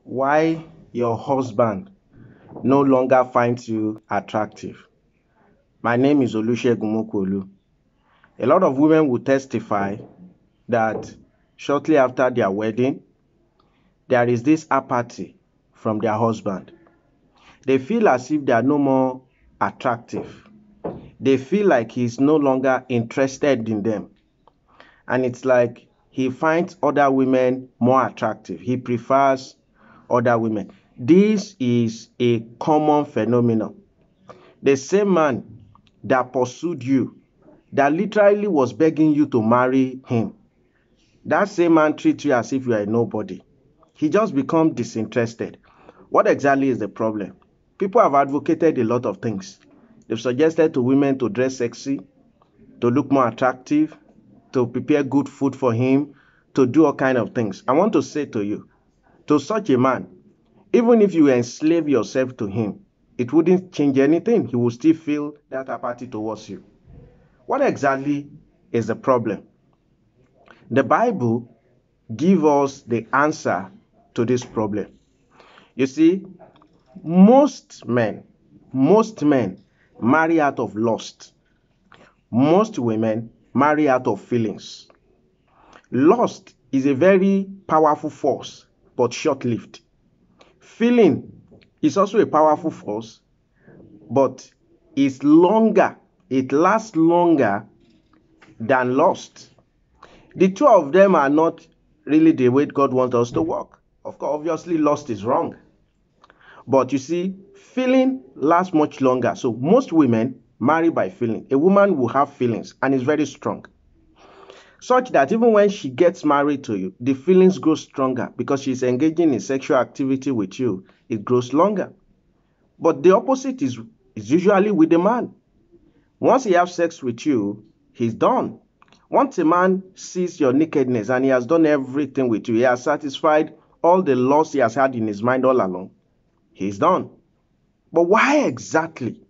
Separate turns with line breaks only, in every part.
Why your husband no longer finds you attractive. My name is Olusegun Mokolu. A lot of women will testify that shortly after their wedding, there is this apathy from their husband. They feel as if they are no more attractive. They feel like he's no longer interested in them. And it's like he finds other women more attractive. He prefers other women. This is a common phenomenon. The same man that pursued you, that literally was begging you to marry him, that same man treats you as if you are a nobody. He just becomes disinterested. What exactly is the problem? People have advocated a lot of things. They've suggested to women to dress sexy, to look more attractive, to prepare good food for him, to do all kinds of things. I want to say to you, to such a man, even if you enslave yourself to him, it wouldn't change anything. He will still feel that apathy towards you. What exactly is the problem? The Bible gives us the answer to this problem. You see, most men marry out of lust. Most women marry out of feelings. Lust is a very powerful force, but short-lived. Feeling is also a powerful force, but it's longer. It lasts longer than lust. The two of them are not really the way God wants us to work. Of course, obviously, lust is wrong. But you see, feeling lasts much longer. So most women marry by feeling. A woman will have feelings and is very strong, such that even when she gets married to you, the feelings grow stronger because she's engaging in sexual activity with you. It grows longer. But the opposite is usually with the man. Once he has sex with you, he's done. Once a man sees your nakedness and he has done everything with you, he has satisfied all the lust he has had in his mind all along, he's done. But why exactly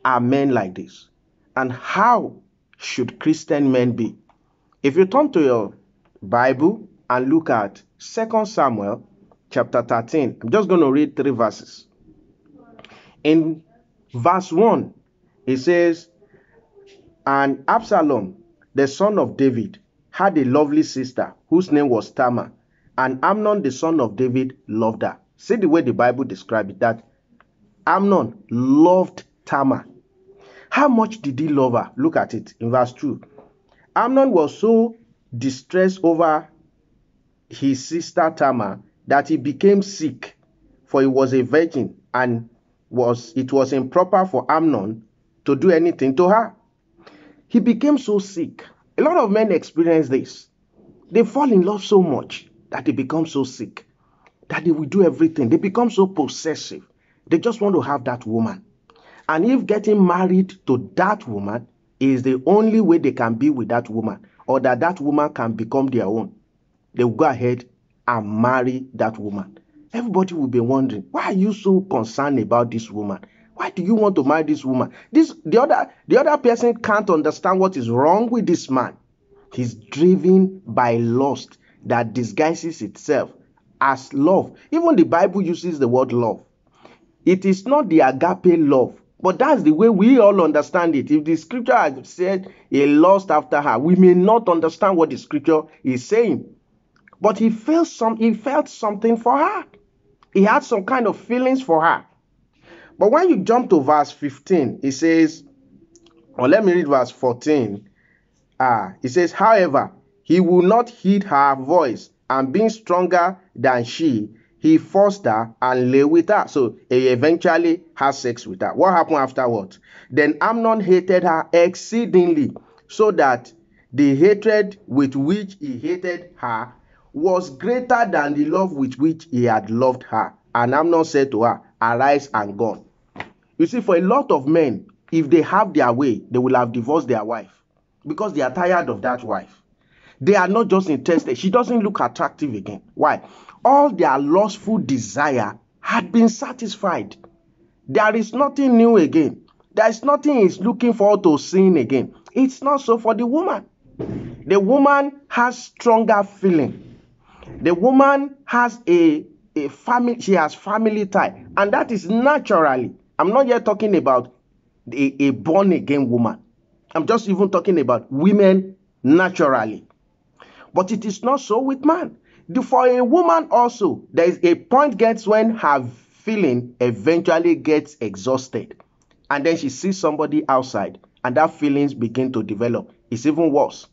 are men like this? And how should Christian men be? If you turn to your Bible and look at 2 Samuel chapter 13, I'm just going to read 3 verses. In verse 1, it says, "And Absalom, the son of David, had a lovely sister whose name was Tamar, and Amnon, the son of David, loved her." See the way the Bible describes it, that Amnon loved Tamar. How much did he love her? Look at it in verse 2. Amnon was so distressed over his sister Tamar that he became sick, for he was a virgin, and it was improper for Amnon to do anything to her. He became so sick. A lot of men experience this. They fall in love so much that they become so sick, that they will do everything. They become so possessive. They just want to have that woman. And if getting married to that woman is the only way they can be with that woman, or that woman can become their own, they will go ahead and marry that woman. Everybody will be wondering, why are you so concerned about this woman? Why do you want to marry this woman? The other person can't understand what is wrong with this man. He's driven by lust that disguises itself as love. Even the Bible uses the word love. It is not the agape love, but that's the way we all understand it. If the scripture has said he lust after her, we may not understand what the scripture is saying. But he felt something for her. He had some kind of feelings for her. But when you jump to verse 15, it says, or let me read verse 14. It says, "However, he will not heed her voice, and being stronger than she, he forced her and lay with her." So he eventually has sex with her. What happened afterwards? "Then Amnon hated her exceedingly, so that the hatred with which he hated her was greater than the love with which he had loved her. And Amnon said to her, 'Arise and go.'" You see, for a lot of men, if they have their way, they will have divorced their wife because they are tired of that wife. They are not just interested. She doesn't look attractive again. Why? All their lustful desire had been satisfied. There is nothing new again. There is nothing he's looking forward to seeing again. It's not so for the woman. The woman has stronger feeling. The woman has a a family, she has family tie, and that is naturally. I'm not yet talking about a born again woman. I'm just even talking about women naturally. But it is not so with man. For a woman also, there is a point gets when her feeling eventually gets exhausted, and then she sees somebody outside, and that feelings begin to develop. It's even worse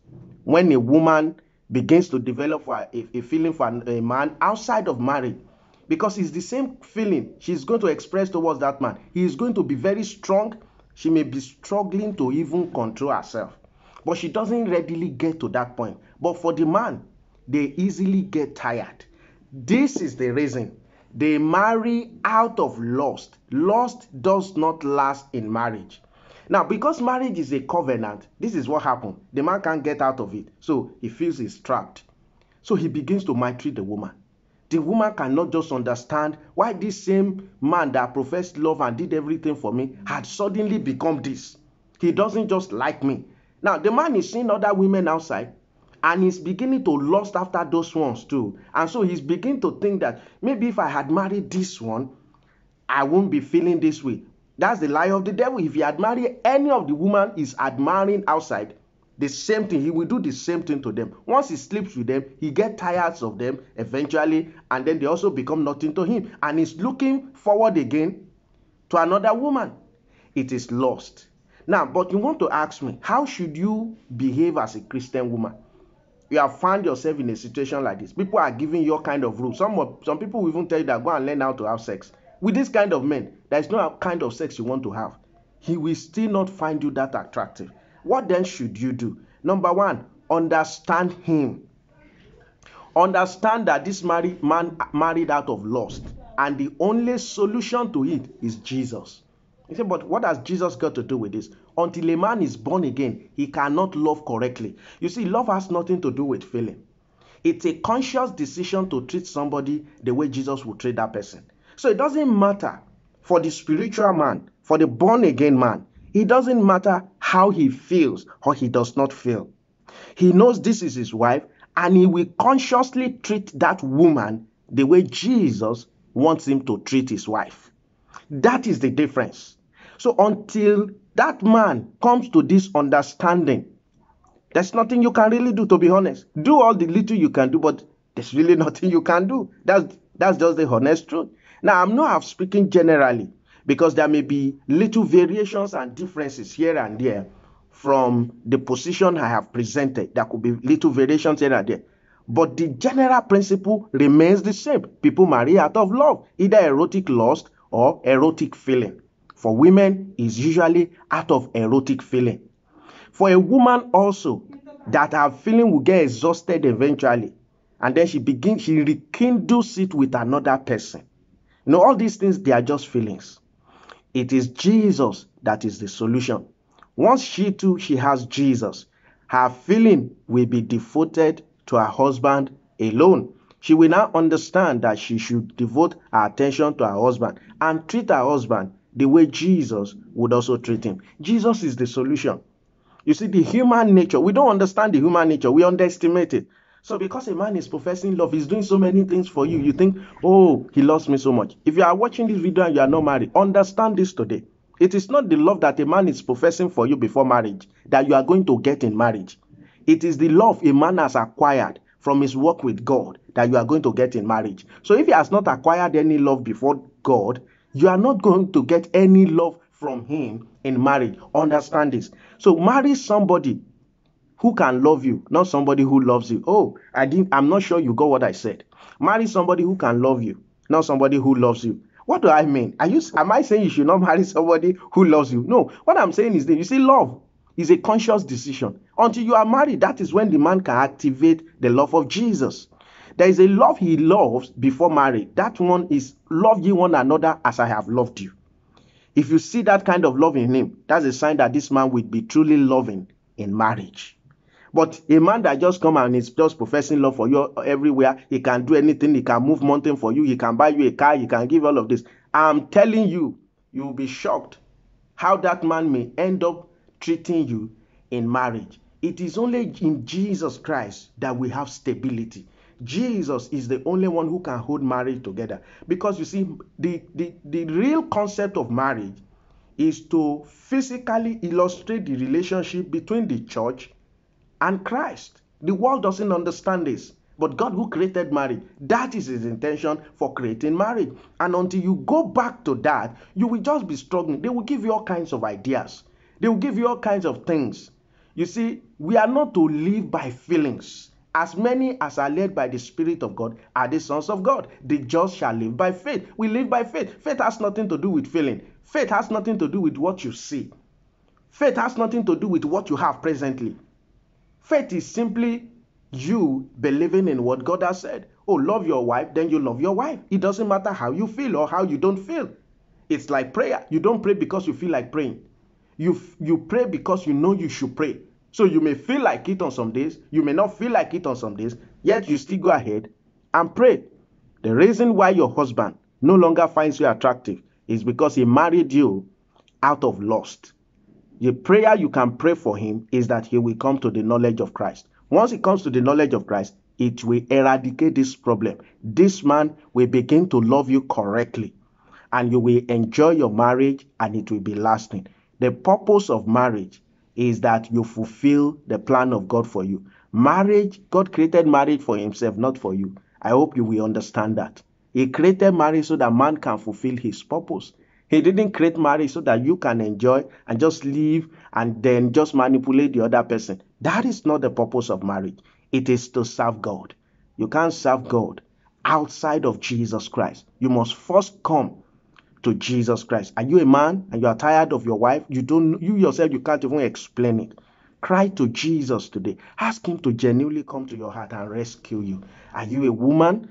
when a woman begins to develop a feeling for a man outside of marriage, because it's the same feeling she's going to express towards that man. He is going to be very strong. She may be struggling to even control herself, but she doesn't readily get to that point. But for the man, they easily get tired. This is the reason they marry out of lust. Lust does not last in marriage. Now, because marriage is a covenant, this is what happened. The man can't get out of it, so he feels he's trapped. So he begins to maltreat the woman. The woman cannot just understand why this same man that professed love and did everything for me had suddenly become this. He doesn't just like me. Now, the man is seeing other women outside, and he's beginning to lust after those ones too. And so he's beginning to think that maybe if I had married this one, I won't be feeling this way. That's the lie of the devil. If he had married any of the women he's admiring outside, the same thing, he will do the same thing to them. Once he sleeps with them, he gets tired of them eventually, and then they also become nothing to him, and he's looking forward again to another woman. It is lust. Now, but you want to ask me, how should you behave as a Christian woman? You have found yourself in a situation like this. People are giving you all kind of rules. Some people will even tell you that go and learn how to have sex. With this kind of men, there is no kind of sex you want to have. He will still not find you that attractive. What then should you do? Number one, understand him. Understand that this man married out of lust, and the only solution to it is Jesus. You say, but what has Jesus got to do with this? Until a man is born again, he cannot love correctly. You see, love has nothing to do with feeling. It's a conscious decision to treat somebody the way Jesus would treat that person. So it doesn't matter for the spiritual man, for the born again man, it doesn't matter how he feels or he does not feel. He knows this is his wife, and he will consciously treat that woman the way Jesus wants him to treat his wife. That is the difference. So until that man comes to this understanding, there's nothing you can really do, to be honest. Do all the little you can do, but there's really nothing you can do. That's just the honest truth. Now, I'm not speaking generally, because there may be little variations and differences here and there from the position I have presented. There could be little variations here and there. But the general principle remains the same. People marry out of love, either erotic lust or erotic feeling. For women, it's usually out of erotic feeling. For a woman also, that her feeling will get exhausted eventually, and then she rekindles it with another person. You know, all these things, they are just feelings. It is Jesus that is the solution. Once she has Jesus, her feeling will be devoted to her husband alone. She will now understand that she should devote her attention to her husband and treat her husband the way Jesus would also treat him. Jesus is the solution. You see, the human nature, we don't understand the human nature. We underestimate it. So because a man is professing love, he's doing so many things for you, you think, oh, he loves me so much. If you are watching this video and you are not married, understand this today. It is not the love that a man is professing for you before marriage that you are going to get in marriage. It is the love a man has acquired from his work with God that you are going to get in marriage. So if he has not acquired any love before God, you are not going to get any love from him in marriage. Understand this. So marry somebody who can love you, not somebody who loves you. Oh, I'm not sure you got what I said. Marry somebody who can love you, not somebody who loves you. What do I mean? Am I saying you should not marry somebody who loves you? No. What I'm saying is that, you see, love is a conscious decision. Until you are married, that is when the man can activate the love of Jesus. There is a love he loves before marriage. That one is love ye one another as I have loved you. If you see that kind of love in him, that's a sign that this man will be truly loving in marriage. But a man that just come and is just professing love for you everywhere, he can do anything, he can move mountain for you, he can buy you a car, he can give all of this. I'm telling you, you will be shocked how that man may end up treating you in marriage. It is only in Jesus Christ that we have stability. Jesus is the only one who can hold marriage together. Because you see, the real concept of marriage is to physically illustrate the relationship between the church and Christ. The world doesn't understand this. But God, who created marriage, that is his intention for creating marriage. And until you go back to that, you will just be struggling. They will give you all kinds of ideas. They will give you all kinds of things. You see, we are not to live by feelings. As many as are led by the Spirit of God are the sons of God. The just shall live by faith. We live by faith. Faith has nothing to do with feeling. Faith has nothing to do with what you see. Faith has nothing to do with what you have presently. Faith is simply you believing in what God has said. Oh, love your wife, then you love your wife. It doesn't matter how you feel or how you don't feel. It's like prayer. You don't pray because you feel like praying. You pray because you know you should pray. So you may feel like it on some days, you may not feel like it on some days, yet you still go ahead and pray. The reason why your husband no longer finds you attractive is because he married you out of lust. The prayer you can pray for him is that he will come to the knowledge of Christ. Once he comes to the knowledge of Christ, it will eradicate this problem. This man will begin to love you correctly, and you will enjoy your marriage, and it will be lasting. The purpose of marriage is that you fulfill the plan of God for you. Marriage, God created marriage for himself, not for you. I hope you will understand that. He created marriage so that man can fulfill his purpose. He didn't create marriage so that you can enjoy and just live and then just manipulate the other person. That is not the purpose of marriage. It is to serve God. You can't serve God outside of Jesus Christ. You must first come to Jesus Christ. Are you a man and you are tired of your wife? You yourself, you can't even explain it. Cry to Jesus today. Ask him to genuinely come to your heart and rescue you. Are you a woman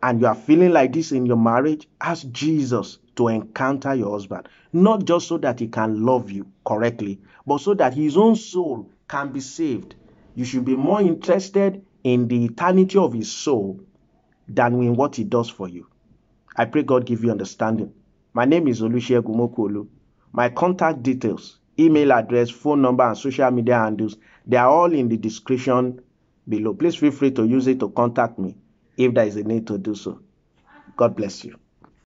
and you are feeling like this in your marriage? Ask Jesus to encounter your husband. Not just so that he can love you correctly, but so that his own soul can be saved. You should be more interested in the eternity of his soul than in what he does for you. I pray God give you understanding. My name is Olusegun Mokolu. My contact details, email address, phone number, and social media handles, they are all in the description below. Please feel free to use it to contact me if there is a need to do so. God bless you.